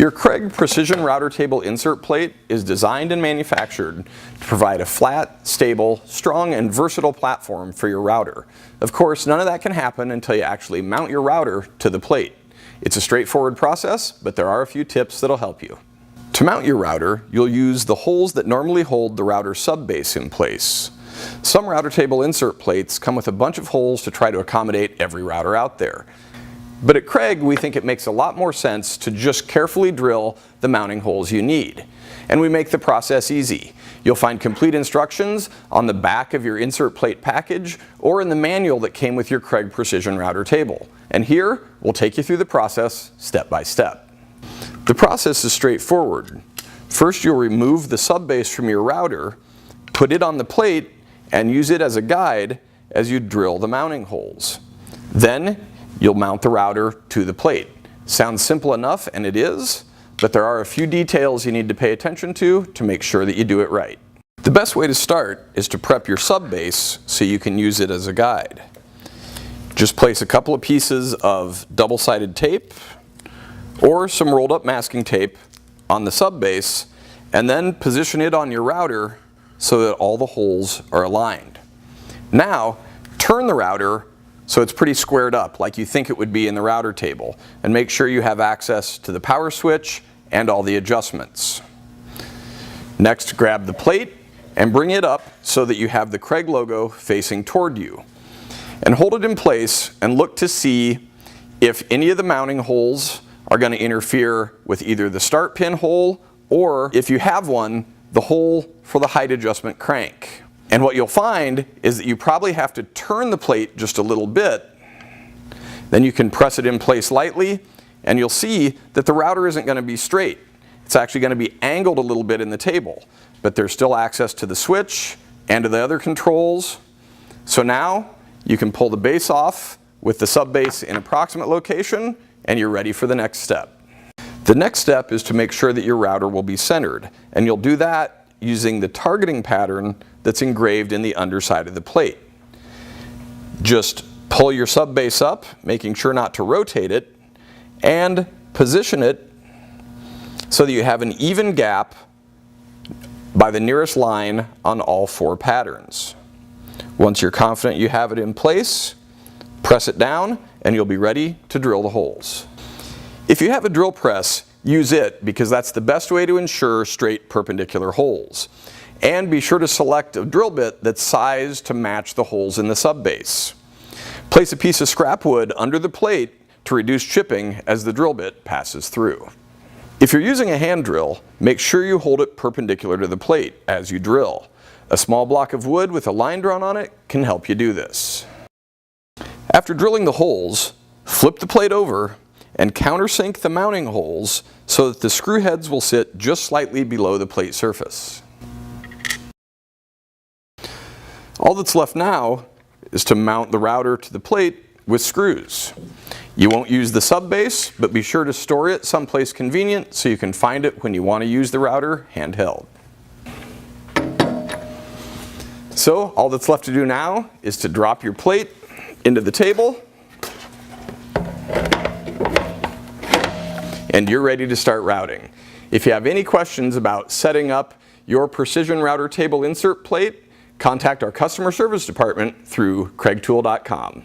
Your Kreg precision router table insert plate is designed and manufactured to provide a flat, stable, strong, and versatile platform for your router. Of course, none of that can happen until you actually mount your router to the plate. It's a straightforward process, but there are a few tips that'll help you. To mount your router, you'll use the holes that normally hold the router subbase in place. Some router table insert plates come with a bunch of holes to try to accommodate every router out there. But at Kreg, we think it makes a lot more sense to just carefully drill the mounting holes you need. And we make the process easy. You'll find complete instructions on the back of your insert plate package or in the manual that came with your Kreg precision router table. And here, we'll take you through the process step by step. The process is straightforward. First, you'll remove the subbase from your router, put it on the plate, and use it as a guide as you drill the mounting holes. Then, you'll mount the router to the plate. Sounds simple enough, and it is, but there are a few details you need to pay attention to make sure that you do it right. The best way to start is to prep your subbase so you can use it as a guide. Just place a couple of pieces of double-sided tape or some rolled up masking tape on the subbase, and then position it on your router so that all the holes are aligned. Now, turn the router so it's pretty squared up like you think it would be in the router table, and make sure you have access to the power switch and all the adjustments. Next, grab the plate and bring it up so that you have the Kreg logo facing toward you. And hold it in place and look to see if any of the mounting holes are going to interfere with either the start pin hole or, if you have one, the hole for the height adjustment crank. And what you'll find is that you probably have to turn the plate just a little bit. Then you can press it in place lightly, and you'll see that the router isn't going to be straight. It's actually going to be angled a little bit in the table, but there's still access to the switch and to the other controls. So now you can pull the base off with the subbase in approximate location, and you're ready for the next step. The next step is to make sure that your router will be centered, and you'll do that using the targeting pattern that's engraved in the underside of the plate. Just pull your subbase up, making sure not to rotate it, and position it so that you have an even gap by the nearest line on all four patterns. Once you're confident you have it in place, press it down and you'll be ready to drill the holes. If you have a drill press, use it because that's the best way to ensure straight perpendicular holes. And be sure to select a drill bit that's sized to match the holes in the subbase. Place a piece of scrap wood under the plate to reduce chipping as the drill bit passes through. If you're using a hand drill, make sure you hold it perpendicular to the plate as you drill. A small block of wood with a line drawn on it can help you do this. After drilling the holes, flip the plate over and countersink the mounting holes so that the screw heads will sit just slightly below the plate surface. All that's left now is to mount the router to the plate with screws. You won't use the subbase, but be sure to store it someplace convenient so you can find it when you want to use the router handheld. So all that's left to do now is to drop your plate into the table, and you're ready to start routing. If you have any questions about setting up your precision router table insert plate, contact our customer service department through kregtool.com.